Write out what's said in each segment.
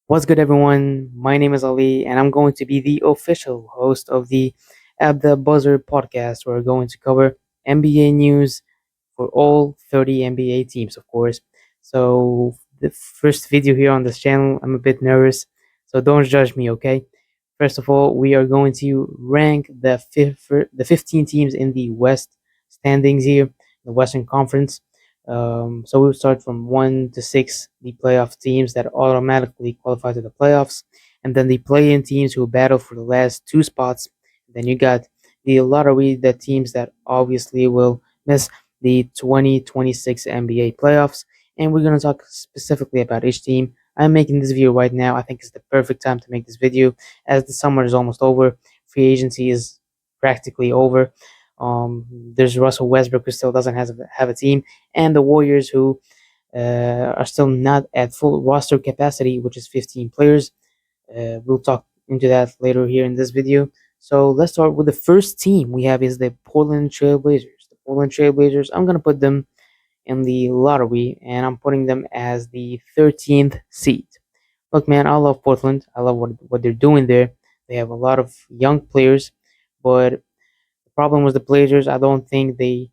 What's good, everyone? My name is Ali, and I'm going to be the official host of the At the Buzzer podcast. We're going to cover NBA news for all 30 NBA teams, of course. So, the first video here on this channel, I'm a bit nervous, so don't judge me, okay? First of all, we are going to rank the 15 teams in the West standings here, the Western Conference. So we'll start from 1 to 6, the playoff teams that automatically qualify to the playoffs, and then the play-in teams who battle for the last two spots. Then you got the lottery, the teams that obviously will miss the 2026 NBA playoffs, and we're going to talk specifically about each team. I'm making this video right now. I think it's the perfect time to make this video as the summer is almost over. Free agency is practically over. There's Russell Westbrook who still doesn't have a team, and the Warriors who are still not at full roster capacity, which is 15 players. We'll talk into that later here in this video. So let's start with the first team we have is the Portland Trailblazers. The Portland Trailblazers, I'm gonna put them in the lottery, and I'm putting them as the 13th seed. Look, man, I love Portland. I love what they're doing there. They have a lot of young players, but the problem with the Blazers, I don't think they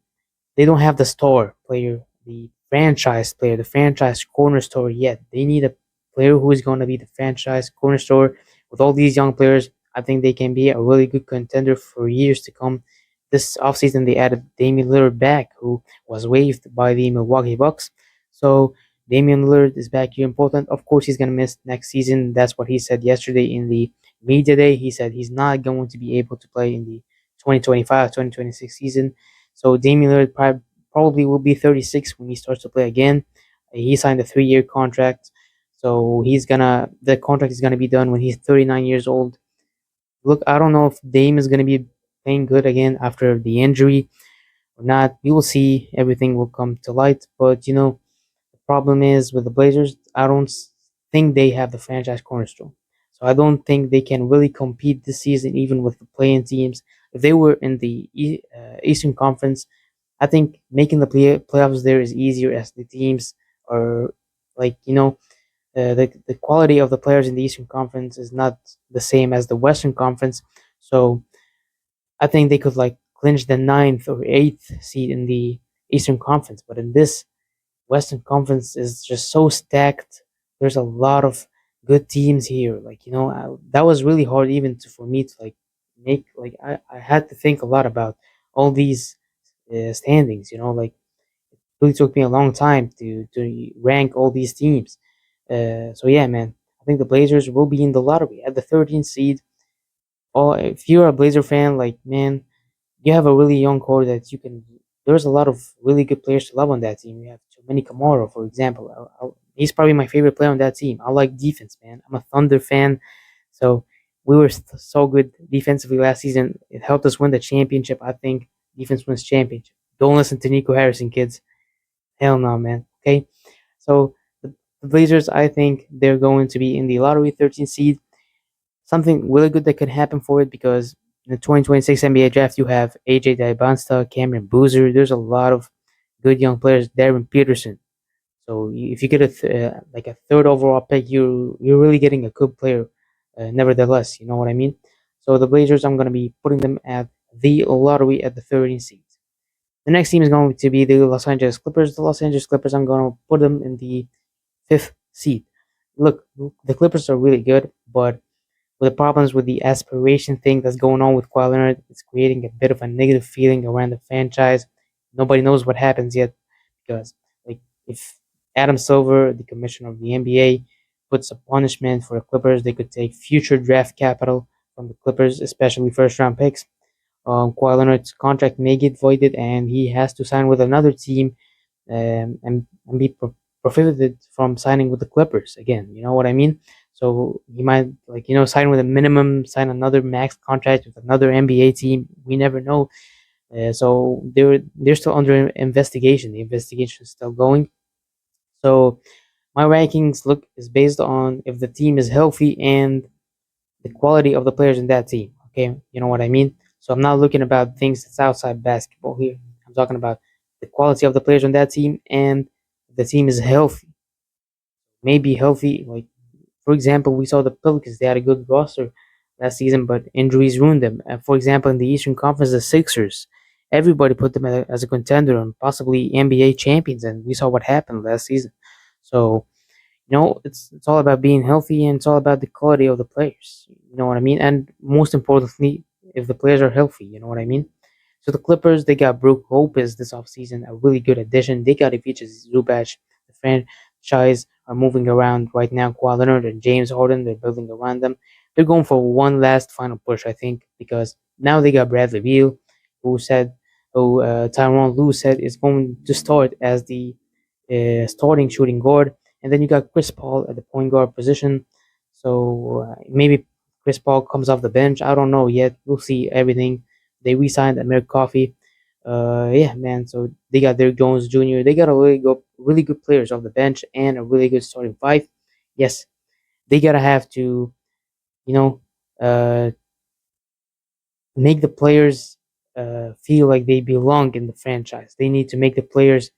don't have the star player, the franchise player, the franchise cornerstone yet. They need a player who is going to be the franchise cornerstone. With all these young players, I think they can be a really good contender for years to come. This offseason, they added Damian Lillard back, who was waived by the Milwaukee Bucks. So Damian Lillard is back here in Portland. Of course, he's going to miss next season. That's what he said yesterday in the media day. He said he's not going to be able to play in the 2025-2026 season. So Damian Lillard probably will be 36 when he starts to play again. He signed a 3-year contract, so the contract is gonna be done when he's 39 years old. Look, I don't know if Dame is gonna be playing good again after the injury or not. We will see. Everything will come to light. But the problem is with the Blazers, I don't think they have the franchise cornerstone. So I don't think they can really compete this season, even with the playing teams. If they were in the Eastern Conference, I think making the playoffs there is easier as the teams are like the quality of the players in the Eastern Conference is not the same as the Western Conference. So I think they could like clinch the ninth or eighth seed in the Eastern Conference. But in this Western Conference is just so stacked. There's a lot of good teams here. Like that was really hard even for me to like make like I had to think a lot about all these standings. Like it really took me a long time to rank all these teams. So yeah, man, I think the Blazers will be in the lottery at the 13th seed. Or if you're a Blazer fan, like man, you have a really young core that you can. There's a lot of really good players to love on that team. You have Dominic Amaro, for example. He's probably my favorite player on that team. I like defense, man. I'm a Thunder fan, so we were so good defensively last season. It helped us win the championship. I think defense wins championship. Don't listen to Nico Harrison, kids. Hell no, man. Okay, so the Blazers, I think they're going to be in the lottery 13 seed. Something really good that could happen for it because in the 2026 NBA draft, you have AJ Dybunsta, Cameron Boozer. There's a lot of good young players. Darren Peterson. So if you get like a third overall pick, you're really getting a good player. Nevertheless, you know what I mean. So the Blazers, I'm going to be putting them at the lottery at the 13 seeds. The next team is going to be the Los Angeles Clippers. The Los Angeles Clippers, I'm going to put them in the fifth seed. Look, the Clippers are really good, but with the problems with the aspiration thing that's going on with Kawhi Leonard, it's creating a bit of a negative feeling around the franchise. Nobody knows what happens yet because, like, if Adam Silver, the commissioner of the NBA, puts a punishment for the Clippers, they could take future draft capital from the Clippers, especially first round picks. Kawhi Leonard's contract may get voided, and he has to sign with another team and be prohibited from signing with the Clippers again. You know what I mean? So he might sign with a minimum, sign another max contract with another NBA team. We never know. So they're still under investigation. The investigation is still going. So my rankings look is based on if the team is healthy and the quality of the players in that team. Okay, you know what I mean. So I'm not looking about things that's outside basketball here. I'm talking about the quality of the players on that team and the team is healthy. Maybe healthy, like For example, we saw the Pelicans; they had a good roster last season, but injuries ruined them. And for example, in the Eastern Conference, the Sixers, everybody put them as a contender and possibly NBA champions, and we saw what happened last season. So it's all about being healthy and it's all about the quality of the players. You know what I mean? And most importantly, if the players are healthy, you know what I mean? So the Clippers, they got Brook Lopez this offseason, a really good addition. They got Ivica Zubac. The franchise are moving around right now. Kawhi Leonard and James Harden, they're building around them. They're going for one last final push, I think, because now they got Bradley Beal, who said, Tyronn Lue said is going to start as the starting shooting guard. And then you got Chris Paul at the point guard position. So maybe Chris Paul comes off the bench. I don't know yet. We'll see everything. They re-signed Amir Coffey. Yeah, man. So they got Derrick Jones Jr. They got a really good players off the bench and a really good starting five. Yes, they gotta have to, you know, uh, make the players feel like they belong in the franchise. They need to make the players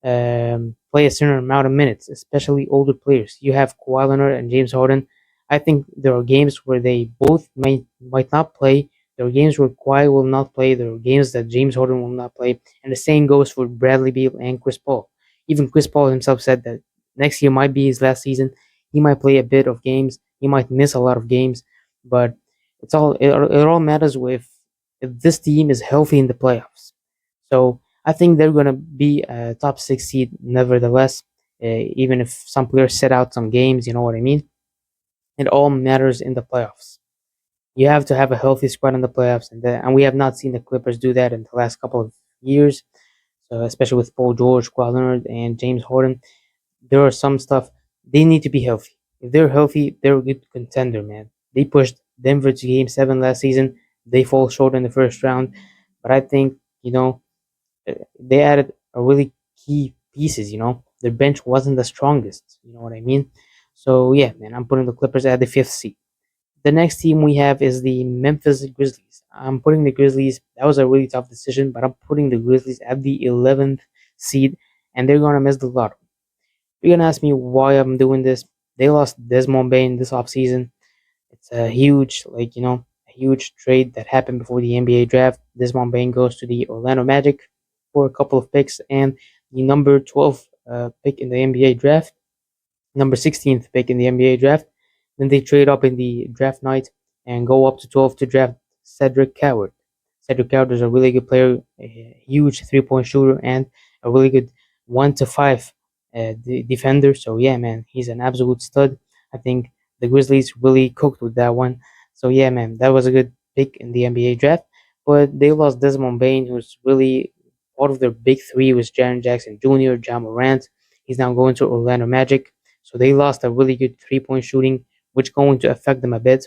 play a certain amount of minutes, especially older players. You have Kawhi Leonard and James Harden. I think there are games where they both might not play. There are games where Kawhi will not play. There are games that James Harden will not play. And the same goes for Bradley Beal and Chris Paul. Even Chris Paul himself said that next year might be his last season. He might play a bit of games. He might miss a lot of games, but it all matters if this team is healthy in the playoffs. So I think they're going to be a top six seed nevertheless, even if some players set out some games, you know what I mean? It all matters in the playoffs. You have to have a healthy squad in the playoffs, and we have not seen the Clippers do that in the last couple of years, so especially with Paul George, Kawhi Leonard, and James Harden. There are some stuff they need to be healthy. If they're healthy, they're a good contender, man. They pushed Denver to Game 7 last season. They fall short in the first round, but I think, you know, they added a really key pieces. Their bench wasn't the strongest. You know what I mean? So yeah, man, I'm putting the Clippers at the fifth seed. The next team we have is the Memphis Grizzlies. I'm putting the Grizzlies. That was a really tough decision, but I'm putting the Grizzlies at the 11th seed, and they're gonna miss the lottery. You're gonna ask me why I'm doing this. They lost Desmond Bain this offseason. It's a huge, a huge trade that happened before the NBA draft. Desmond Bain goes to the Orlando Magic for a couple of picks and the number 12 pick in the NBA draft, number 16th pick in the NBA draft. Then they trade up in the draft night and go up to 12 to draft Cedric Coward. Cedric Coward is a really good player, a huge three-point shooter, and a really good 1 to 5 defender. So yeah, man, he's an absolute stud. I think the Grizzlies really cooked with that one. So yeah, man, that was a good pick in the NBA draft. But they lost Desmond Bain, who's really part of their big three was Jaren Jackson Jr., John Morant. He's now going to Orlando Magic. So they lost a really good three-point shooting, which going to affect them a bit.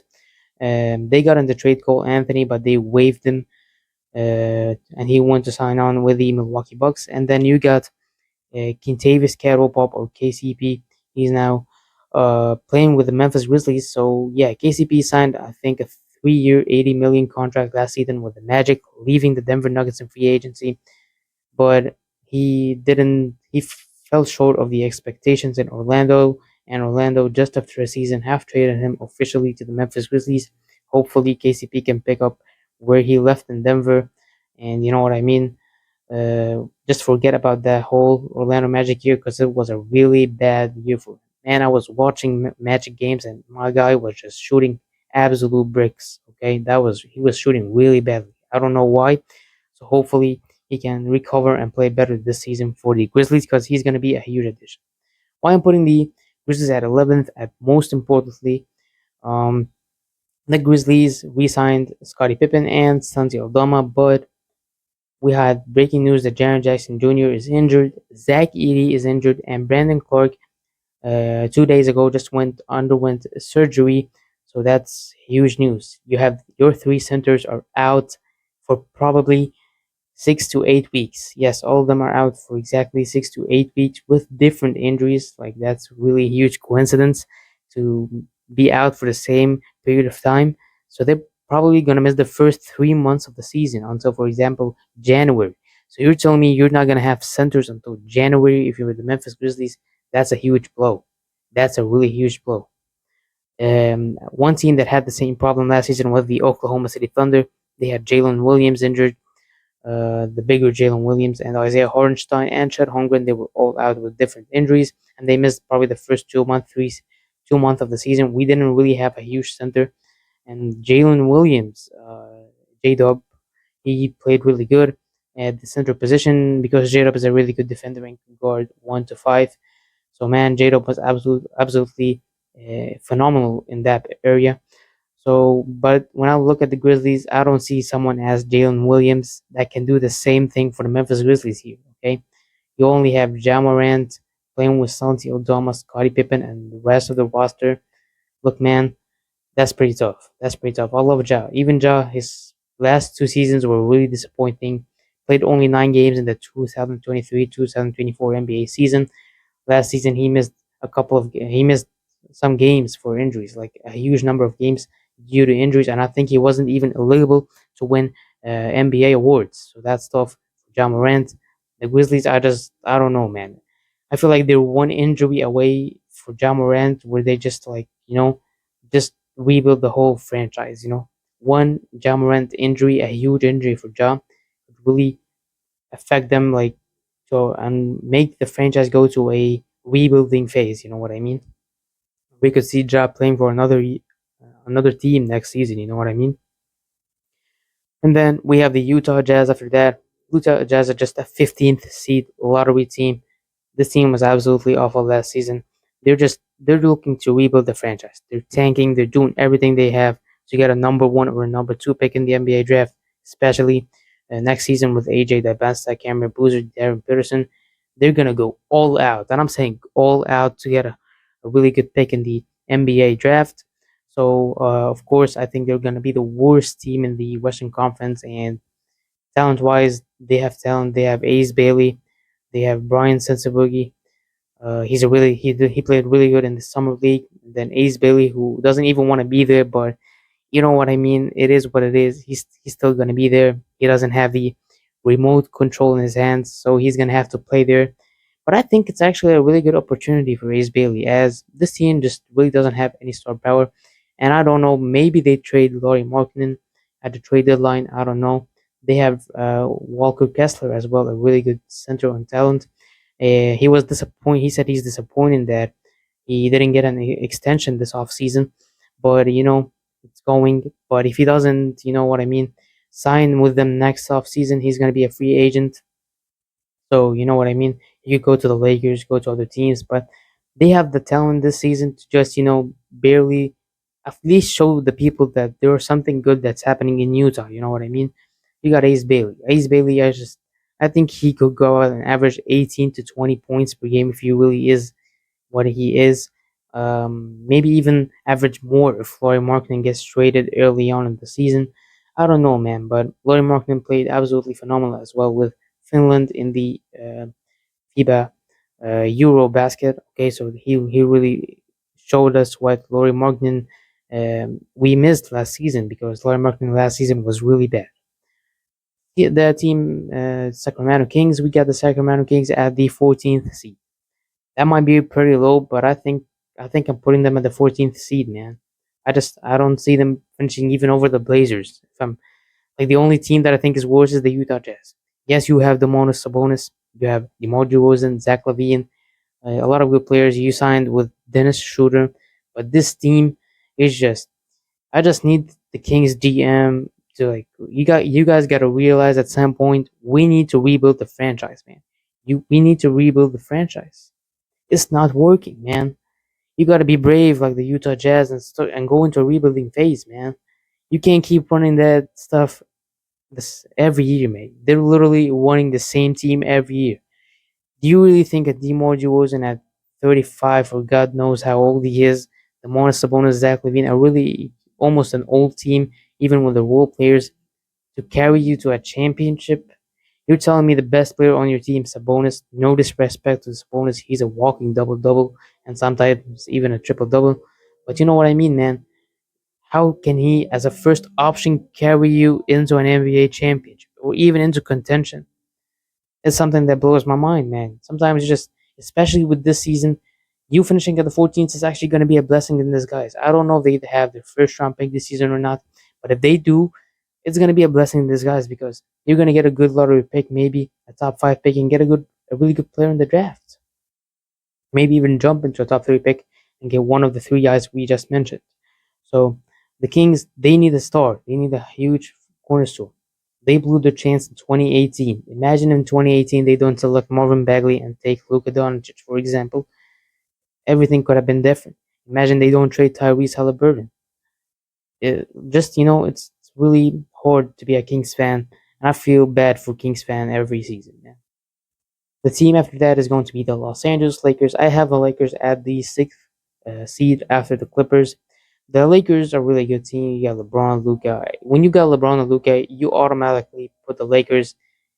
They got in the trade Cole Anthony, but they waived him, and he went to sign on with the Milwaukee Bucks. And then you got Kentavious Caldwell Pop or KCP. He's now playing with the Memphis Grizzlies. So yeah, KCP signed I think a 3-year, 80 million contract last season with the Magic, leaving the Denver Nuggets in free agency. But he didn't. He fell short of the expectations in Orlando, and Orlando just after a season half traded him officially to the Memphis Grizzlies. Hopefully, KCP can pick up where he left in Denver, and you know what I mean. Just forget about that whole Orlando Magic year because it was a really bad year for him. Man, I was watching Magic games and my guy was just shooting absolute bricks. Okay, he was shooting really badly. I don't know why. So hopefully he can recover and play better this season for the Grizzlies because he's going to be a huge addition. Why I'm putting the Grizzlies at 11th, at most importantly, um, the Grizzlies re-signed Scottie Pippen and Santi Aldama, but we had breaking news that Jaren Jackson Jr. is injured, Zach Edey is injured, and Brandon Clark 2 days ago just underwent surgery. So that's huge news. You have your three centers are out for probably 6 to 8 weeks. Yes, all of them are out for exactly 6 to 8 weeks with different injuries. Like that's really huge coincidence to be out for the same period of time. So they're probably gonna miss the first 3 months of the season until, for example, January. So you're telling me you're not gonna have centers until January if you're the Memphis Grizzlies? That's a huge blow. That's a really huge blow. One team that had the same problem last season was the Oklahoma City Thunder. They had Jalen Williams injured, the bigger Jalen Williams and Isaiah Hartenstein and Chet Holmgren. They were all out with different injuries, and they missed probably the first 2 months of the season. We didn't really have a huge center, and Jalen Williams, J Dub, he played really good at the center position because J Dub is a really good defender and can guard 1 to 5. So man, J Dub was absolutely phenomenal in that area. So, but when I look at the Grizzlies, I don't see someone as Jalen Williams that can do the same thing for the Memphis Grizzlies here. Okay, you only have Ja Morant playing with Santi Aldama, Scottie Pippen, and the rest of the roster. Look, man, that's pretty tough. That's pretty tough. I love Ja. Even Ja, his last 2 seasons were really disappointing. Played only 9 games in the 2023-2024 NBA season. Last season, he missed some games for injuries, like a huge number of games due to injuries, and I think he wasn't even eligible to win NBA awards. So that's tough for John Morant. The Grizzlies, I don't know, man. I feel like they're one injury away for John Morant, where they just just rebuild the whole franchise. One John Morant injury, a huge injury for John, would really affect them and make the franchise go to a rebuilding phase. You know what I mean? We could see Ja playing for another team next season. You know what I mean? And then we have the Utah Jazz after that. Utah Jazz are just a 15th seed lottery team. This team was absolutely awful last season. They're looking to rebuild the franchise. They're tanking. They're doing everything they have to get a number one or a number two pick in the NBA draft, especially next season with AJ Dybasta, Cameron Boozer, Darren Peterson. They're gonna go all out, and I'm saying all out to get a really good pick in the NBA draft. So of course, I think they're gonna be the worst team in the Western Conference, and talent wise, they have talent. They have Ace Bailey, they have Brian Sensabugi. He played really good in the summer league. Then Ace Bailey, who doesn't even want to be there, but you know what I mean. It is what it is. He's still gonna be there. He doesn't have the remote control in his hands, so he's gonna have to play there. But I think it's actually a really good opportunity for Ace Bailey, as this team just really doesn't have any star power. And I don't know, maybe they trade Laurie Markkinen at the trade deadline. I don't know. They have Walker Kessler as well, a really good center on talent. He was disappointed. He said he's disappointed that he didn't get an extension this offseason. But it's going. But if he doesn't, you know what I mean, sign with them next offseason, he's gonna be a free agent. So you know what I mean. You could go to the Lakers, go to other teams, but they have the talent this season to just barely at least show the people that there is something good that's happening in Utah. You know what I mean? You got Ace Bailey. Ace Bailey, I think he could go out and average 18 to 20 points per game if he really is what he is. Maybe even average more if Laurie Markkinen gets traded early on in the season. I don't know, man, but Laurie Markkinen played absolutely phenomenal as well with Finland in the FIBA Euro basket. Okay, so he really showed us what Laurie Markkinen we missed last season, because Laurie Markkinen last season was really bad. The team Sacramento Kings, we got the Sacramento Kings at the 14th seed. That might be pretty low, but I think I'm putting them at the 14th seed, man. I don't see them finishing even over the Blazers. If I'm like, the only team that I think is worse is the Utah Jazz. Yes, you have Demonis Sabonis, you have DeMar DeRozan, Zach LaVine, a lot of good players. You signed with Dennis Schroeder, but this team is just. I just need the Kings GM to, you guys got to realize at some point we need to rebuild the franchise, man. We need to rebuild the franchise. It's not working, man. You got to be brave like the Utah Jazz and go into a rebuilding phase, man. You can't keep running that stuff this every year, mate. They're literally running the same team every year. Do you really think a DeMar DeRozan at 35, or God knows how old he is, the Demonis Sabonis, Zach LaVine, are really almost an old team, even with the role players, to carry you to a championship? You're telling me the best player on your team, Sabonis, no disrespect to Sabonis, he's a walking double double and sometimes even a triple double. But you know what I mean, man? How can he, as a first option, carry you into an NBA championship or even into contention? It's something that blows my mind, man. Sometimes you just, especially with this season, You finishing at the 14th is actually going to be a blessing in disguise. I don't know if they have their first round pick this season or not, but if they do, it's going to be a blessing in disguise because you're going to get a good lottery pick, maybe a top five pick, and get a really good player in the draft. Maybe even jump into a top three pick and get one of the three guys we just mentioned. So the Kings, they need a star. They need a huge cornerstone. They blew their chance in 2018. Imagine in 2018 they don't select Marvin Bagley and take Luka Doncic, for example. Everything could have been different. Imagine they don't trade Tyrese Halliburton. It's really hard to be a Kings fan, and I feel bad for Kings fan every season, man. The team after that is going to be the Los Angeles Lakers. I have the Lakers at the sixth seed after the Clippers. The Lakers are a really good team. You got LeBron, Luca. When you got LeBron and Luca, you automatically put the Lakers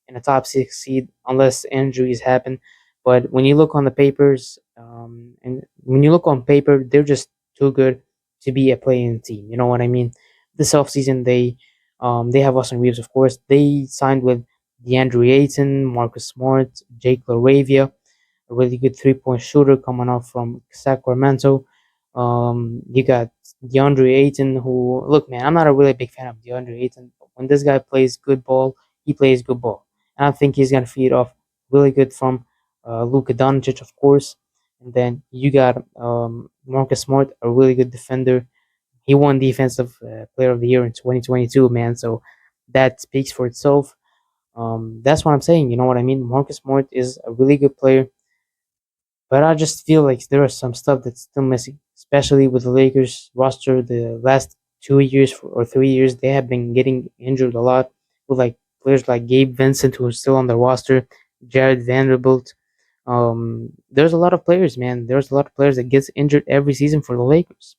in the top six seed unless injuries happen. But when you look on the papers, and when you look on paper, they're just too good to be a playing team. You know what I mean? This offseason, they have Austin Reeves, of course. They signed with DeAndre Ayton, Marcus Smart, Jake LaRavia, a really good three-point shooter coming off from Sacramento. You got DeAndre Ayton, who look, man, I'm not a really big fan of DeAndre Ayton, but when this guy plays good ball, he plays good ball, and I think he's gonna feed off really good from Luka Doncic, of course. And then you got Marcus Smart, a really good defender. He won Defensive Player of the Year in 2022, man. So that speaks for itself. That's what I'm saying. You know what I mean? Marcus Smart is a really good player, but I just feel like there is some stuff that's still missing, especially with the Lakers roster. The last 2 years or 3 years, they have been getting injured a lot with like players like Gabe Vincent, who is still on the roster, Jared Vanderbilt. There's a lot of players, man. There's a lot of players that gets injured every season for the Lakers.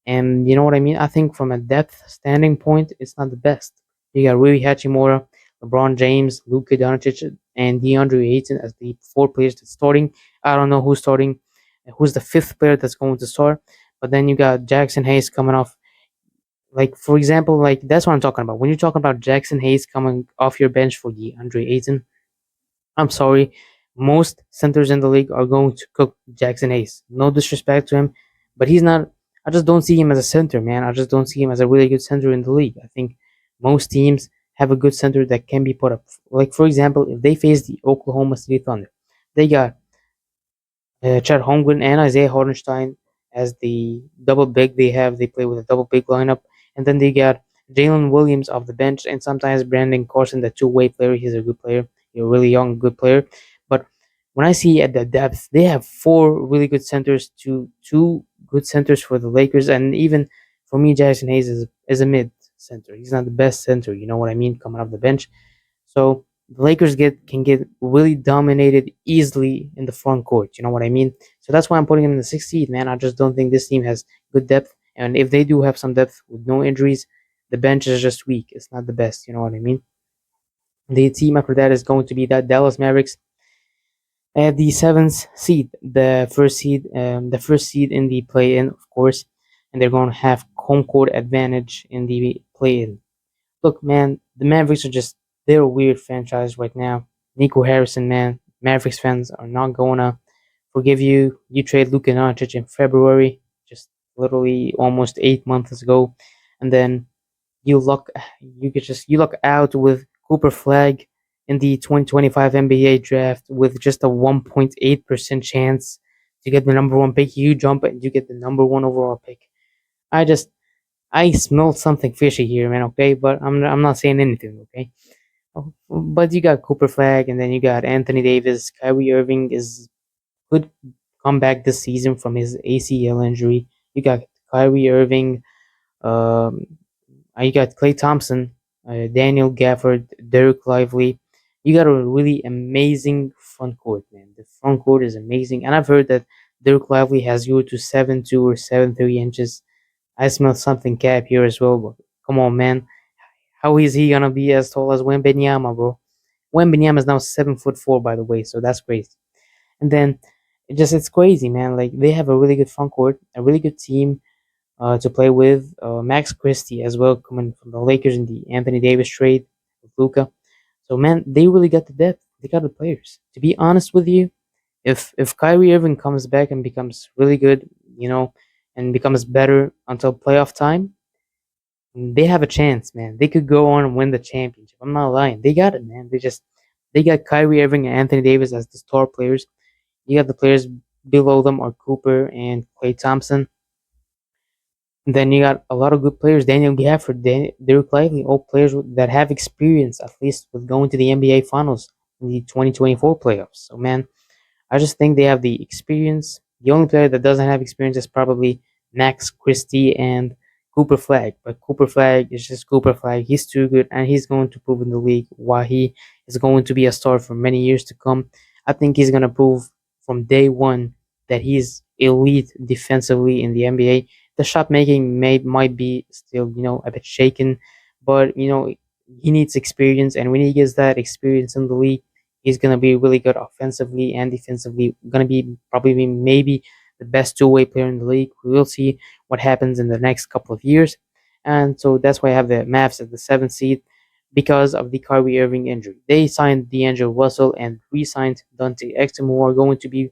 And you know what I mean? I think from a depth standing point, it's not the best. You got Rui Hachimura, LeBron James, Luka Doncic, and DeAndre Ayton as the four players that's starting. I don't know who's starting, who's the fifth player that's going to start. But then you got Jackson Hayes coming off. Like, for example, like that's what I'm talking about. When you're talking about Jackson Hayes coming off your bench for DeAndre Ayton, I'm sorry. Most centers in the league are going to cook Jackson Hayes. No disrespect to him, but he's not. I just don't see him as a center, man. I just don't see him as a really good center in the league. I think most teams have a good center that can be put up. Like, for example, if they face the Oklahoma City Thunder, they got Chad Holmgren and Isaiah Hardenstein as the double big they play with a double big lineup, and then they got Jalen Williams off the bench, and sometimes Brandon Carson, the two-way player. He's a good player, a really young, good player. But when I see at the depth, they have four really good centers, two good centers for the Lakers, and even for me, Jackson Hayes is a mid center. He's not the best center, you know what I mean, coming off the bench. So the Lakers can get really dominated easily in the front court. You know what I mean? So that's why I'm putting them in the sixth seed, man. I just don't think this team has good depth, and if they do have some depth with no injuries, the bench is just weak. It's not the best. You know what I mean? The team after that is going to be that Dallas Mavericks at the seventh seed, the first seed in the play-in, of course, and they're going to have home court advantage in the play-in. Look, man, the Mavericks are they're a weird franchise right now. Nico Harrison, man, Mavericks fans are not gonna forgive you. You trade Luka Doncic in February, just literally almost 8 months ago, and then you luck you luck out with Cooper Flag in the 2025 NBA draft with just a 1.8% chance to get the number one pick. You jump and you get the number one overall pick. I just I smell something fishy here, man. Okay, but I'm not saying anything. Okay, but you got Cooper Flag, and then you got Anthony Davis. Kyrie Irving is could come back this season from his ACL injury. You got Kyrie Irving. Um, you got Clay Thompson, Daniel Gafford, Derek Lively. You got a really amazing front court, man. The front court is amazing, and I've heard that Derek Lively has grew to 7'2" or 7'3" inches. I smell something cap here as well, but come on, man. How is he gonna be as tall as Wembenyama, bro? Wembenyama is now 7'4", by the way, so that's crazy. And then it's crazy, man. Like they have a really good front court, a really good team to play with. Max Christie as well, coming from the Lakers in the Anthony Davis trade with Luca. So man, they really got the depth. They got the players. To be honest with you, If Kyrie Irving comes back and becomes really good, you know, and becomes better until playoff time, they have a chance, man. They could go on and win the championship. I'm not lying. They got it, man. They got Kyrie Irving and Anthony Davis as the star players. You got the players below them are Cooper and Klay Thompson. And then you got a lot of good players, Daniel Gafford, Derek Lively, all players that have experience at least with going to the NBA Finals in the 2024 playoffs. So man, I just think they have the experience. The only player that doesn't have experience is probably Max Christie and Cooper Flag. But Cooper Flag is just Cooper Flag. He's too good, and he's going to prove in the league why he is going to be a star for many years to come. I think he's going to prove from day one that he's elite defensively in the NBA. The shot making might be still, a bit shaken, but he needs experience, and when he gets that experience in the league, he's gonna be really good offensively and defensively. Gonna be probably maybe the best two-way player in the league. We will see what happens in the next couple of years, and so that's why I have the Mavs at the seventh seed because of the Kyrie Irving injury. They signed D'Angelo Russell and re-signed Dante Exum, who are going to be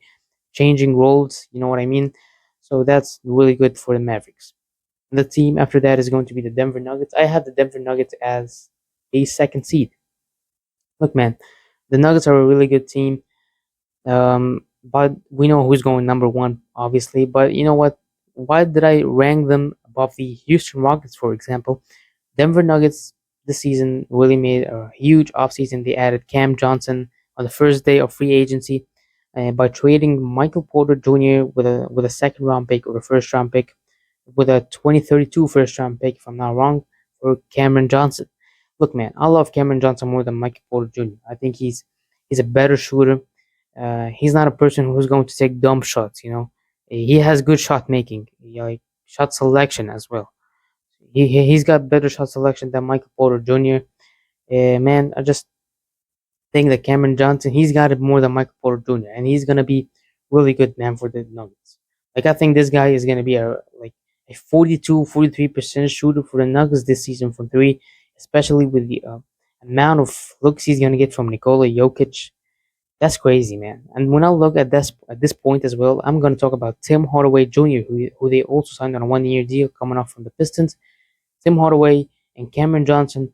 changing roles. You know what I mean? So that's really good for the Mavericks. The team after that is going to be the Denver Nuggets. I have the Denver Nuggets as a second seed. Look, man, the Nuggets are a really good team. But we know who's going number one, obviously. But you know what? Why did I rank them above the Houston Rockets, for example? Denver Nuggets this season really made a huge offseason. They added Cam Johnson on the first day of free agency by trading Michael Porter Jr. with a second round pick or a first round pick with a 2032 first round pick, if I'm not wrong, for Cameron Johnson. Look, man, I love Cameron Johnson more than Michael Porter Jr. I think he's a better shooter. He's not a person who's going to take dumb shots. He has good shot making, like shot selection as well. He's got better shot selection than Michael Porter Jr. Man, I just think that Cameron Johnson, he's got it more than Michael Porter Jr. and he's gonna be really good, man, for the Nuggets. Like I think this guy is gonna be a 42-43% shooter for the Nuggets this season from three, especially with the amount of looks he's gonna get from Nikola Jokic. That's crazy, man. And when I look at this point as well, I'm gonna talk about Tim Hardaway Jr., who they also signed on a 1 year deal coming off from the Pistons. Tim Hardaway and Cameron Johnson,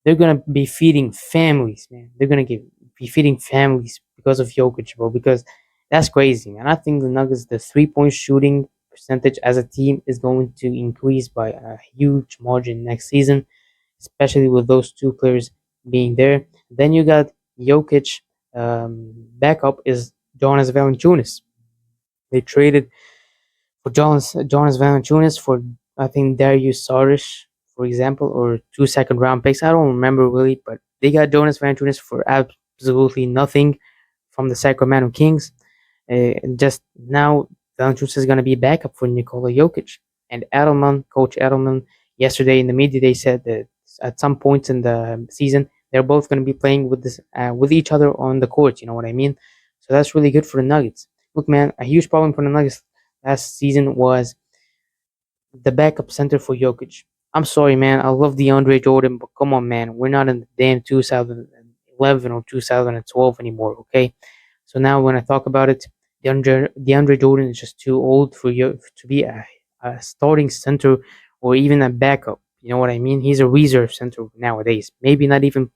they're gonna be feeding families, man. They're gonna be feeding families because of Jokic, bro. Because that's crazy, man. I think the Nuggets, the 3 point shooting percentage as a team is going to increase by a huge margin next season, especially with those two players being there. Then you got Jokic. Backup is Jonas Valanciunas. They traded for Jonas Valanciunas for I think Darius Saric, for example, or two second round picks. I don't remember really, but they got Jonas Valanciunas for absolutely nothing from the Sacramento Kings. Just now, Valanciunas is going to be backup for Nikola Jokic and Edelman. Coach Edelman yesterday in the media they said that at some points in the season they're both going to be playing with each other on the court. You know what I mean? So that's really good for the Nuggets. Look, man, a huge problem for the Nuggets last season was the backup center for Jokic. I'm sorry, man. I love DeAndre Jordan, but come on, man. We're not in the damn 2011 or 2012 anymore, okay? So now when I talk about it, DeAndre Jordan is just too old for you to be a starting center or even a backup. You know what I mean? He's a reserve center nowadays. Maybe not even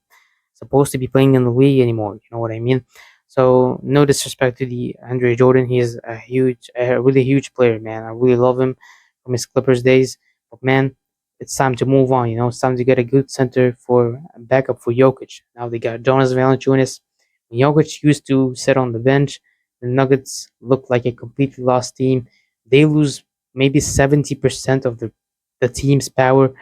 supposed to be playing in the league anymore. You know what I mean? So no disrespect to the Andre Jordan. He is a really huge player, man. I really love him from his Clippers days. But man, it's time to move on. It's time to get a good center for backup for Jokic. Now they got Jonas Valanciunas. When Jokic used to sit on the bench, the Nuggets looked like a completely lost team. They lose maybe 70% of the team's power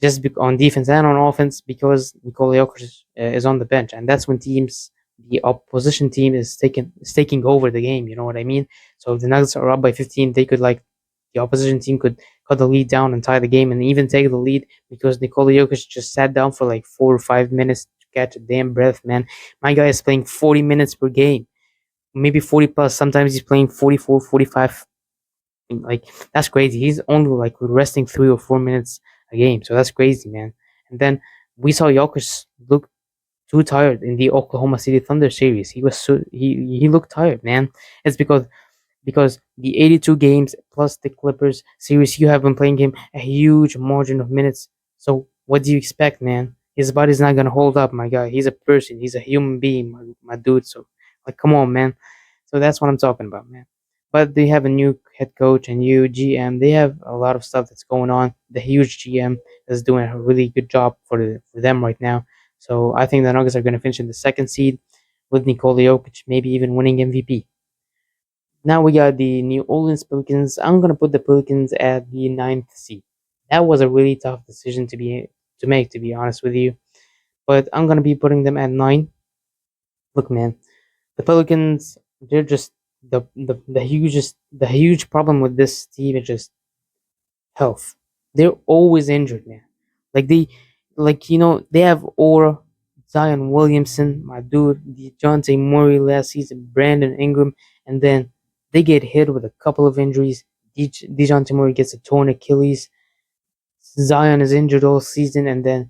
just on defense and on offense because Nikola Jokic is on the bench, and that's when the opposition team is taking over the game. You know what I mean? So if the Nuggets are up by 15, they could the opposition team could cut the lead down and tie the game, and even take the lead because Nikola Jokic just sat down for like 4 or 5 minutes to catch a damn breath. Man, my guy is playing 40 minutes per game, maybe 40 plus. Sometimes he's playing 44, 45. Like that's crazy. He's only like resting 3 or 4 minutes a game, so that's crazy, man. And then we saw Jokic look too tired in the Oklahoma City Thunder series. He looked tired, man. It's because the 82 games plus the Clippers series, you have been playing him a huge margin of minutes. So what do you expect, man? His body's not gonna hold up, my guy. He's a person. He's a human being, my dude. So like, come on, man. So that's what I'm talking about, man. But they have a new head coach, a new GM. They have a lot of stuff that's going on. The huge GM is doing a really good job for them right now. So I think the Nuggets are going to finish in the second seed with Nikola Jokic, maybe even winning MVP. Now we got the New Orleans Pelicans. I'm gonna put the Pelicans at the ninth seed. That was a really tough decision to make, to be honest with you. But I'm gonna be putting them at nine. Look, man, the Pelicans, they're just the huge problem with this team is just health. They're always injured, man. Like they have Aura, Zion Williamson, my dude, DeJounte Murray last season, Brandon Ingram, and then they get hit with a couple of injuries. DeJounte Murray gets a torn Achilles. Zion is injured all season, and then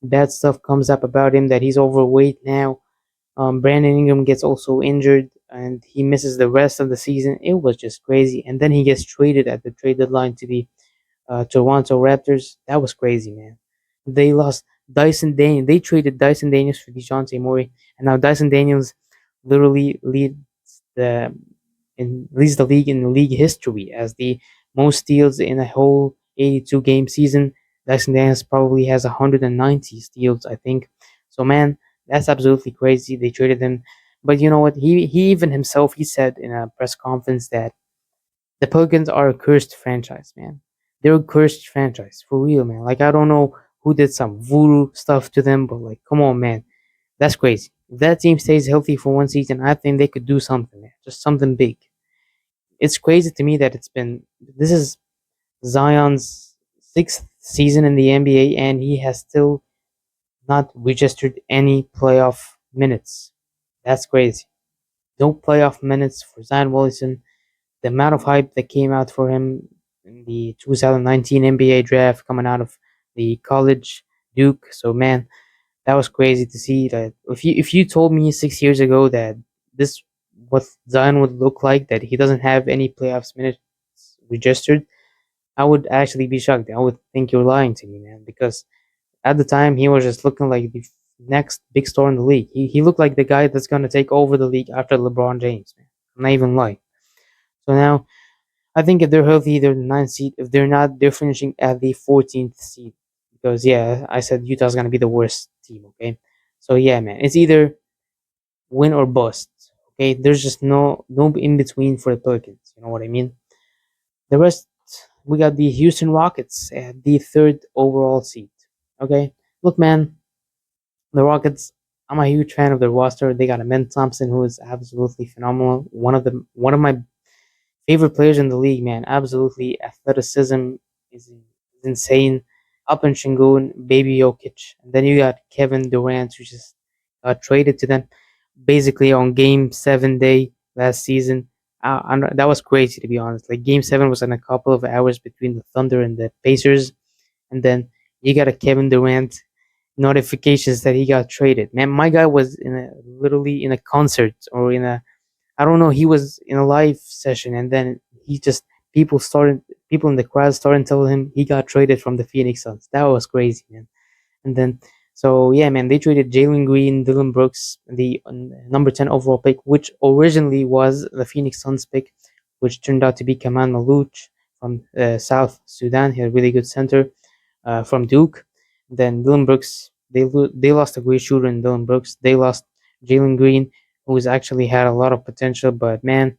bad stuff comes up about him that he's overweight now. Brandon Ingram gets also injured, and he misses the rest of the season. It was just crazy, and then he gets traded at the trade deadline to the Toronto Raptors. That was crazy, man. They lost Dyson Daniels. They traded Dyson Daniels for DeJounte Murray, and now Dyson Daniels literally the leads the league in the league history as the most steals in a whole 82 game season. Dyson Daniels probably has 190 steals, I think. So, man, that's absolutely crazy. They traded him, but you know what? He even himself he said in a press conference that the Pelicans are a cursed franchise, man. They're a cursed franchise for real, man. Like I don't know who did some voodoo stuff to them, but like, come on, man, that's crazy. If that team stays healthy for one season, I think they could do something, man. Just something big. It's crazy to me that this is Zion's sixth season in the NBA, and he has still not registered any playoff minutes. That's crazy. No playoff minutes for Zion Williamson. The amount of hype that came out for him in the 2019 NBA draft coming out of the college Duke. So man, that was crazy to see that. If you told me 6 years ago that this what Zion would look like, that he doesn't have any playoffs minutes registered, I would actually be shocked. I would think you're lying to me, man, because at the time he was just looking like the next big star in the league. He looked like the guy that's gonna take over the league after LeBron James, man. I'm not even lying. So now I think if they're healthy, they're the ninth seed. If they're not, they're finishing at the 14th seed. Because yeah, I said Utah's gonna be the worst team. Okay, so yeah, man, it's either win or bust. Okay, there's just no in between for the Pelicans. You know what I mean? The rest, we got the Houston Rockets at the third overall seed. Okay, look, man, the Rockets. I'm a huge fan of their roster. They got Amen Thompson, who is absolutely phenomenal. One of my favorite players in the league, man. Absolutely, athleticism is insane. Up in Shingun, Baby Jokic, and then you got Kevin Durant, who just got traded to them, basically on Game 7 day last season. That was crazy to be honest. Like Game 7 was in a couple of hours between the Thunder and the Pacers, and then you got a Kevin Durant notifications that he got traded. Man, my guy was literally in a concert or in a I don't know. He was in a live session, and then he just people in the crowd started telling him he got traded from the Phoenix Suns. That was crazy, man. And then so yeah, man, they traded Jalen Green, Dylan Brooks, the number 10 overall pick, which originally was the Phoenix Suns pick, which turned out to be Kaman Malouch from South Sudan. He had a really good center from Duke. Then Dylan Brooks, they lost a great shooter in Dylan Brooks. They lost Jalen Green, who's actually had a lot of potential. But man,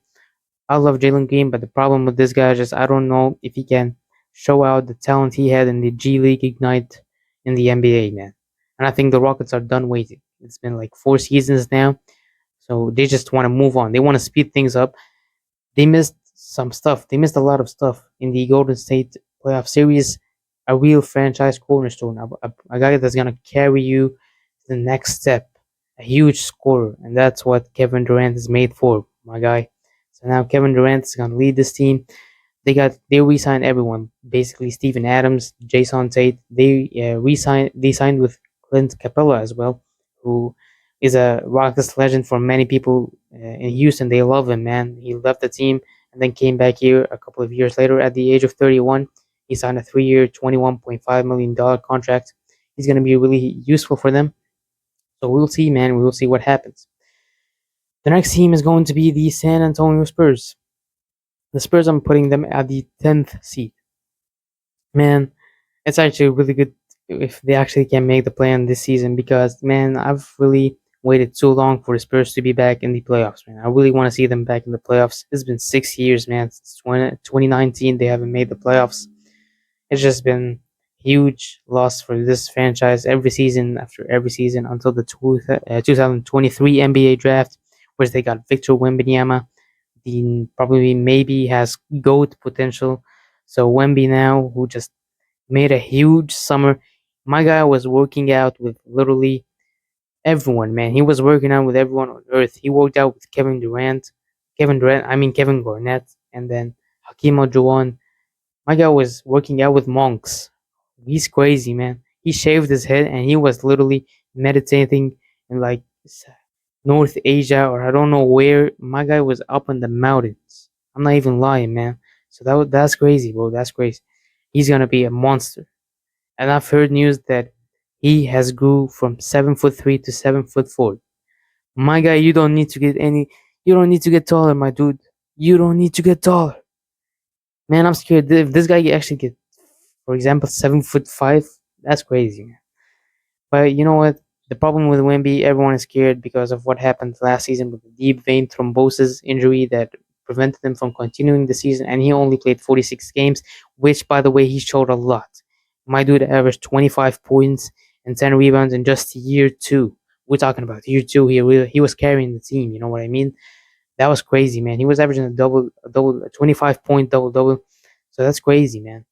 I love Jalen Green, but the problem with this guy is just I don't know if he can show out the talent he had in the G League Ignite in the NBA, man. And I think the Rockets are done waiting. It's been like 4 seasons now, so they just want to move on. They want to speed things up. They missed some stuff. They missed a lot of stuff in the Golden State playoff series. A real franchise cornerstone, a guy that's gonna carry you to the next step, a huge scorer, and that's what Kevin Durant is made for, my guy. So now Kevin Durant is gonna lead this team. They re-signed everyone, basically Steven Adams, Jason Tate. They signed with Clint Capella as well, who is a Rockets legend for many people in Houston. They love him, man. He left the team and then came back here a couple of years later at the age of 31. He signed a 3 year, $21.5 million contract. He's going to be really useful for them. So we'll see, man. We will see what happens. The next team is going to be the San Antonio Spurs. The Spurs, I'm putting them at the 10th seed. Man, it's actually really good if they actually can make the play-in this season because, man, I've really waited so long for the Spurs to be back in the playoffs, man. I really want to see them back in the playoffs. It's been 6 years, man. Since 2019, they haven't made the playoffs. It's just been huge loss for this franchise every season after every season until the 2023 NBA draft, where they got Victor Wembanyama. The probably maybe has GOAT potential. So Wemby now, who just made a huge summer. My guy was working out with literally everyone, man. He was working out with everyone on earth. He worked out with Kevin Garnett, and then Hakeem Olajuwon. My guy was working out with monks. He's crazy, man. He shaved his head and he was literally meditating in like North Asia or I don't know where. My guy was up in the mountains. I'm not even lying, man. So that's crazy, bro. That's crazy. He's gonna be a monster. And I've heard news that he has grew from 7'3" to 7'4". My guy, you don't need to get taller, my dude. You don't need to get taller. Man, I'm scared. If this guy actually get, for example, 7'5", that's crazy, man. But you know what? The problem with Wemby, everyone is scared because of what happened last season with the deep vein thrombosis injury that prevented him from continuing the season, and he only played 46 games, which, by the way, he showed a lot. My dude averaged 25 points and 10 rebounds in just year two. We're talking about year two. He was carrying the team. You know what I mean? That was crazy, man. He was averaging a 25-point double double. So that's crazy, man.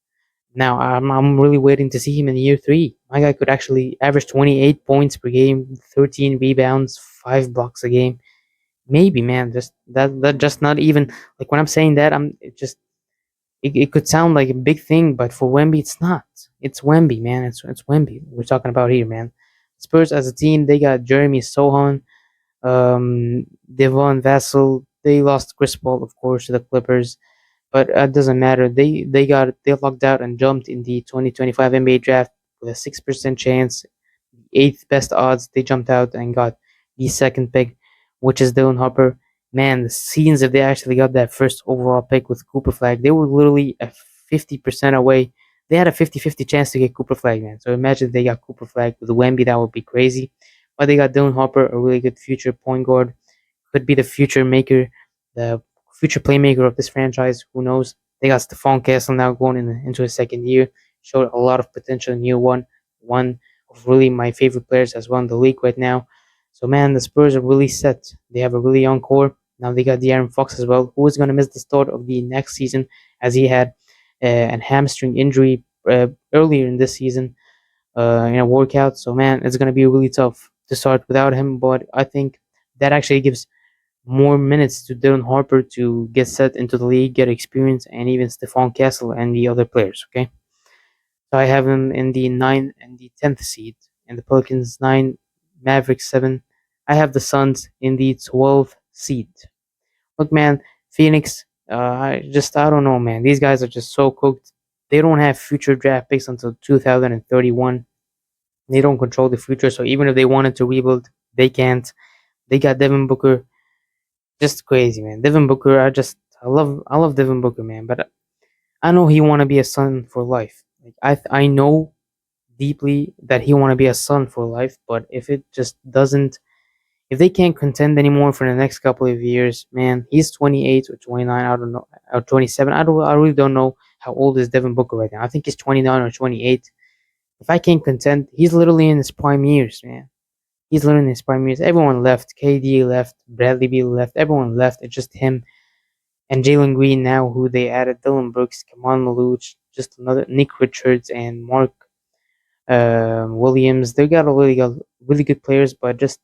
Now I'm really waiting to see him in year three. My guy could actually average 28 points per game, 13 rebounds, 5 blocks a game. Maybe, man. Just that just not even like when I'm saying that it could sound like a big thing, but for Wemby it's not. It's Wemby, man. It's Wemby we're talking about here, man. Spurs as a team, they got Jeremy Sohan, Devon Vassell. They lost Chris Paul, of course, to the Clippers, but it doesn't matter. They lucked out and jumped in the 2025 NBA draft with a 6% chance, eighth best odds. They jumped out and got the second pick, which is Dylan Harper. Man, the scenes if they actually got that first overall pick with Cooper Flag, they were literally a 50% away. They had a 50-50 chance to get Cooper Flag, man. So imagine if they got Cooper Flag with Wemby, that would be crazy. But they got Dylan Harper, a really good future point guard, could be the future maker, the future playmaker of this franchise. Who knows? They got Stephon Castle now going into his second year. Showed a lot of potential in year one. One of really my favorite players as well in the league right now. So man, the Spurs are really set. They have a really young core. Now they got De'Aaron Fox as well, who is going to miss the start of the next season as he had an hamstring injury earlier in this season in a workout. So man, it's going to be really tough to start without him. But I think that actually gives more minutes to Dylan Harper to get set into the league, get experience, and even Stephon Castle and the other players. Okay, so I have him in the 9 and the 10th seed, and the Pelicans 9, Mavericks 7. I have the Suns in the 12th seed. Look, man, Phoenix. I don't know, man. These guys are just so cooked. They don't have future draft picks until 2031. They don't control the future, so even if they wanted to rebuild, they can't. They got Devin Booker, just crazy, man. Devin Booker, I love Devin Booker, man. But I know he want to be a son for life. Like I know deeply that he want to be a son for life. But if it just doesn't, if they can't contend anymore for the next couple of years, man, he's 28 or 29. I don't know, or 27. I really don't know how old is Devin Booker right now. I think he's 29 or 28. If I can't contend, he's literally in his prime years, man. He's literally in his prime years. Everyone left. KD left. Bradley Beal left. Everyone left. It's just him and Jalen Green now, who they added Dylan Brooks, Kamal Maluch, just another Nick Richards and Mark Williams. They got really good players, but just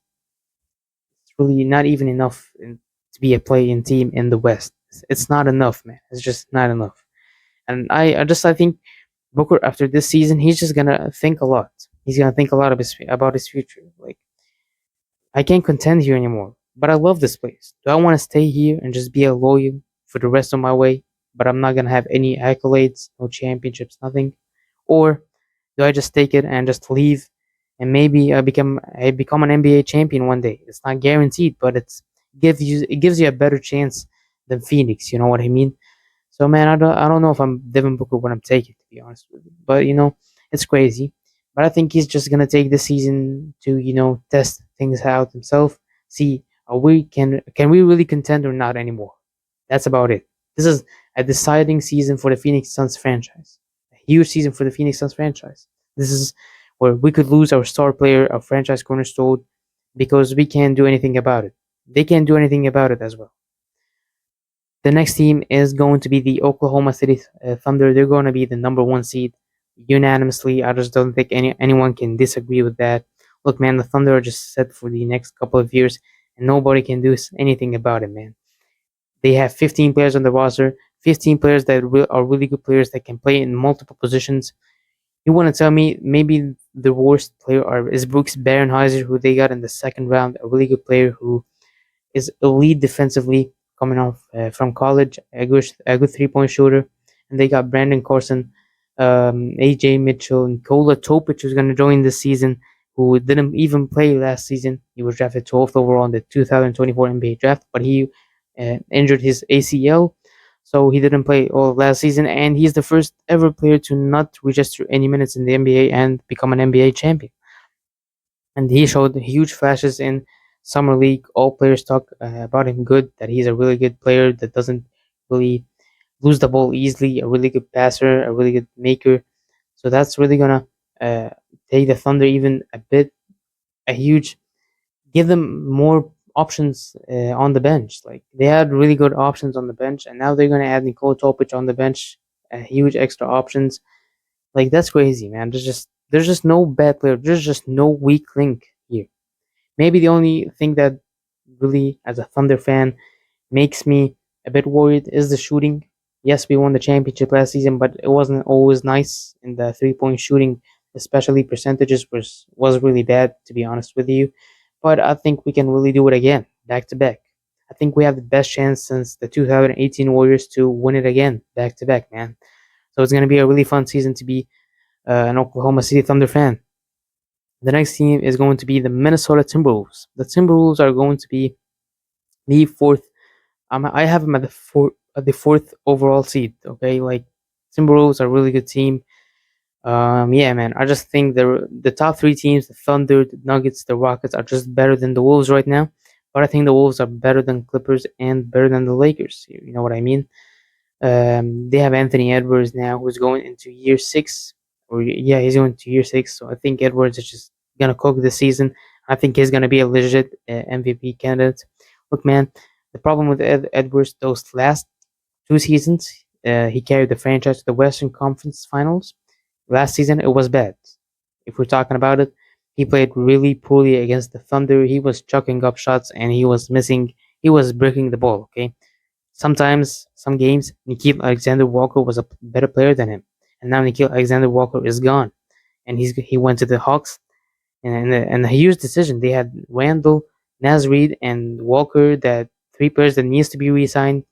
it's really not even enough to be a playing team in the West. It's not enough, man. It's just not enough. And I think Booker after this season, he's just gonna think a lot. He's gonna think a lot of about his future. Like I can't contend here anymore. But I love this place. Do I want to stay here and just be a loyal for the rest of my way, but I'm not gonna have any accolades, no championships, nothing? Or do I just take it and just leave and maybe I become an NBA champion one day? It's not guaranteed, but it gives you a better chance than Phoenix, you know what I mean? So man, I don't know if I'm Devin Booker when I'm taking, to be honest with you. But it's crazy. But I think he's just gonna take the season to test things out himself. See, can we really contend or not anymore? That's about it. This is a deciding season for the Phoenix Suns franchise. A huge season for the Phoenix Suns franchise. This is where we could lose our star player, our franchise cornerstone, because we can't do anything about it. They can't do anything about it as well. The next team is going to be the Oklahoma City Thunder. They're going to be the number one seed unanimously. I just don't think anyone can disagree with that. Look, man, the Thunder are just set for the next couple of years, and nobody can do anything about it, man. They have 15 players on the roster, 15 players that are really good players that can play in multiple positions. You want to tell me maybe the worst player is Brooks Barenheiser, who they got in the second round, a really good player who is elite defensively, coming off from college, a good 3-point shooter. And they got Brandon Carson, AJ Mitchell, Nikola Topic, who's going to join this season, who didn't even play last season. He was drafted 12th overall in the 2024 NBA draft, but he injured his ACL, so he didn't play all of last season. And he's the first ever player to not register any minutes in the NBA and become an NBA champion. And he showed huge flashes in summer league. All players talk about him good, that he's a really good player that doesn't really lose the ball easily, a really good passer, a really good maker. So that's really gonna uh, take the Thunder even a bit, a huge, give them more options on the bench. Like they had really good options on the bench, and now they're gonna add Nikola Topic on the bench, huge extra options. Like that's crazy, man. There's just no bad player. There's just no weak link here. Maybe the only thing that really, as a Thunder fan, makes me a bit worried is the shooting. Yes, we won the championship last season, but it wasn't always nice. In the 3-point shooting, especially percentages was really bad, to be honest with you. But I think we can really do it again, back to back. I think we have the best chance since the 2018 Warriors to win it again, back to back, man. So it's gonna be a really fun season to be an Oklahoma City Thunder fan. The next team is going to be the Minnesota Timberwolves. The Timberwolves are going to be the fourth. I have them at the fourth overall seed. Okay, like Timberwolves are a really good team. Yeah, man. I just think the top three teams, the Thunder, the Nuggets, the Rockets, are just better than the Wolves right now. But I think the Wolves are better than Clippers and better than the Lakers. You know what I mean? They have Anthony Edwards now, who's going into year six, or yeah, he's going to year six. So I think Edwards is just gonna cook this season. I think he's gonna be a legit MVP candidate. Look, man, the problem with Edwards those last two seasons, he carried the franchise to the Western Conference Finals. Last season, it was bad. If we're talking about it, he played really poorly against the Thunder. He was chucking up shots and he was missing. He was breaking the ball. Okay, sometimes, some games, Nikhil Alexander Walker was a better player than him, and now Nikhil Alexander Walker is gone, and he went to the Hawks, and a huge decision. They had Randall, Naz Reid, and Walker, that three players that needs to be re-signed.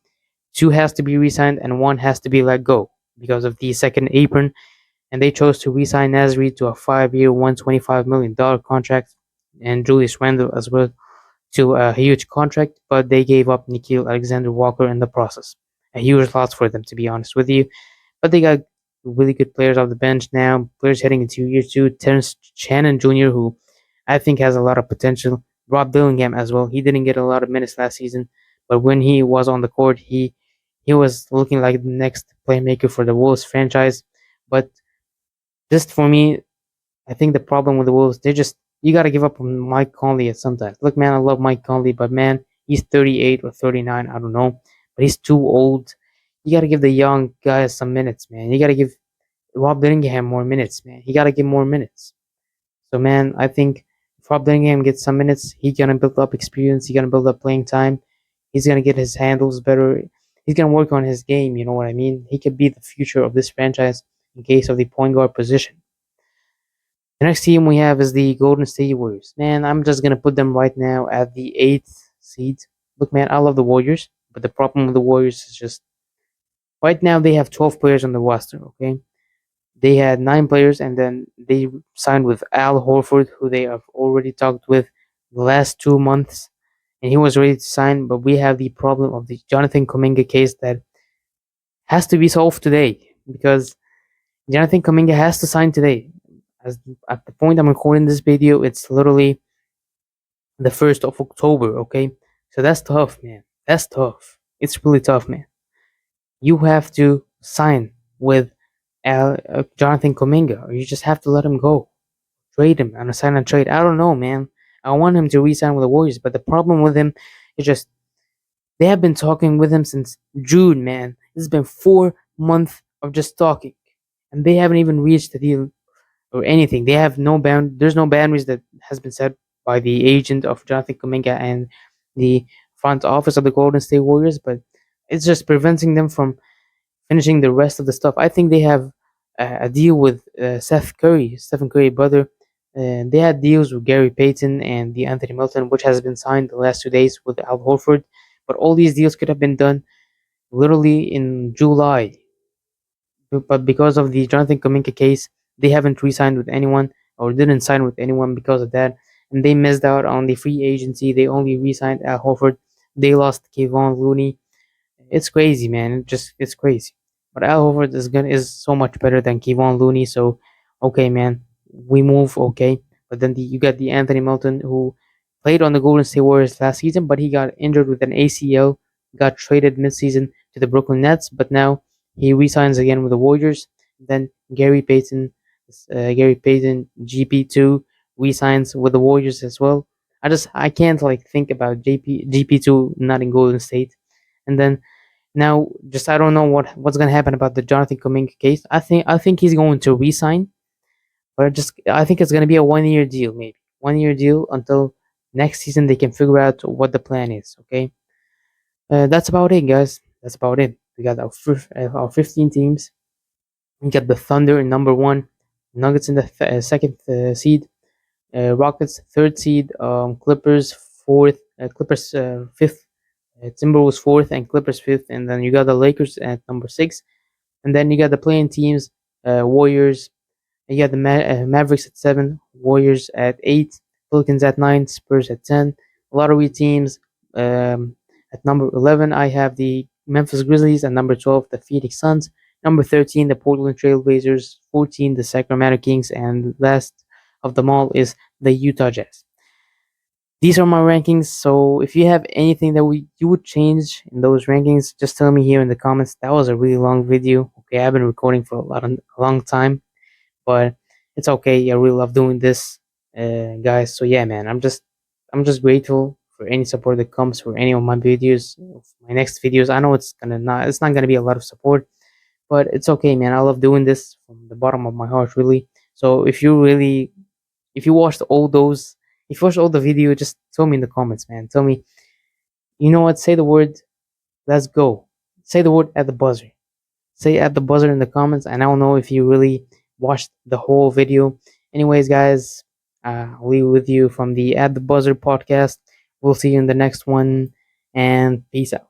Two has to be re-signed, and one has to be let go because of the second apron, and they chose to re-sign Naz Reid to a 5-year, $125 million contract, and Julius Randle as well to a huge contract, but they gave up Nikhil Alexander Walker in the process. A huge loss for them, to be honest with you. But they got really good players off the bench now, players heading into year two. Terrence Shannon Jr., who I think has a lot of potential. Rob Dillingham as well. He didn't get a lot of minutes last season, but when he was on the court, he was looking like the next playmaker for the Wolves franchise. But just for me, I think the problem with the Wolves, they just you got to give up on Mike Conley at some time. Look, man, I love Mike Conley, but man, he's 38 or 39, I don't know, but he's too old. You got to give the young guys some minutes, man. You got to give Rob Dillingham more minutes, man. He got to give more minutes. So, man, I think if Rob Dillingham gets some minutes, he's gonna build up experience. He's gonna build up playing time. He's gonna get his handles better. He's gonna work on his game. You know what I mean? He could be the future of this franchise in case of the point guard position. The next team we have is the Golden State Warriors. Man, I'm just gonna put them right now at the eighth seed. Look, man, I love the Warriors, but the problem with the Warriors is just right now they have 12 players on the roster. Okay, they had 9 players, and then they signed with Al Horford, who they have already talked with the last 2 months, and he was ready to sign. But we have the problem of the Jonathan Kuminga case that has to be solved today because Jonathan Kuminga has to sign today. As at the point I'm recording this video, it's literally the 1st of October. Okay, so that's tough, man. That's tough. It's really tough, man. You have to sign with Jonathan Kuminga, or you just have to let him go. Trade him on a sign and trade. I don't know, man. I want him to re-sign with the Warriors, but the problem with him is just they have been talking with him since June, man. This has been 4 months of just talking, and they haven't even reached the deal or anything. They have no bound. There's no boundaries that has been set by the agent of Jonathan Kuminga and the front office of the Golden State Warriors, but it's just preventing them from finishing the rest of the stuff. I think they have a deal with Stephen Curry brother. They had deals with Gary Payton and the Anthony Milton, which has been signed the last 2 days with Al Horford. But all these deals could have been done literally in July. But because of the Jonathan Kuminga case, they haven't re-signed with anyone or didn't sign with anyone because of that. And they missed out on the free agency. They only re-signed Al Horford. They lost Kevon Looney. It's crazy, man. It's crazy. But Al Horford is so much better than Kevon Looney. So okay, man, we move okay. But then you got the Anthony Melton who played on the Golden State Warriors last season, but he got injured with an ACL. Got traded midseason to the Brooklyn Nets, but now he resigns again with the Warriors. Then Gary Payton, GP2 resigns with the Warriors as well. I can't like think about GP2 not in Golden State, and then now, just I don't know what's gonna happen about the Jonathan Kuminga case. I think he's going to resign, but I think it's gonna be a 1 year deal, maybe 1 year deal until next season they can figure out what the plan is. Okay, that's about it, guys. That's about it. We got our 15 teams. We got the Thunder in number one, Nuggets in the second seed, Rockets third seed, Clippers fourth, Clippers fifth, Timberwolves fourth, and Clippers fifth, and then you got the Lakers at number six. And then you got the playing teams, Warriors. You got the Mavericks at 7, Warriors at 8, Pelicans at 9, Spurs at 10. Lottery teams, at number 11, I have the Memphis Grizzlies. At number 12, the Phoenix Suns. Number 13, the Portland Trailblazers. 14, the Sacramento Kings. And last of them all is the Utah Jazz. These are my rankings. So if you have anything that you would change in those rankings, just tell me here in the comments. That was a really long video. Okay, I've been recording for a long time, but it's okay. I really love doing this, guys. So yeah, man, I'm just grateful for any support that comes for any of my videos, my next videos. I know it's not gonna be a lot of support, but it's okay, man. I love doing this from the bottom of my heart, really. So if you watched all those, if you watched all the video, just tell me in the comments, man. Tell me, you know what? Say the word, let's go. Say the word at the buzzer. Say at the buzzer in the comments, and I'll know if you really watched the whole video. Anyways, guys, I'll leave with you from the At the Buzzer podcast. We'll see you in the next one, and peace out.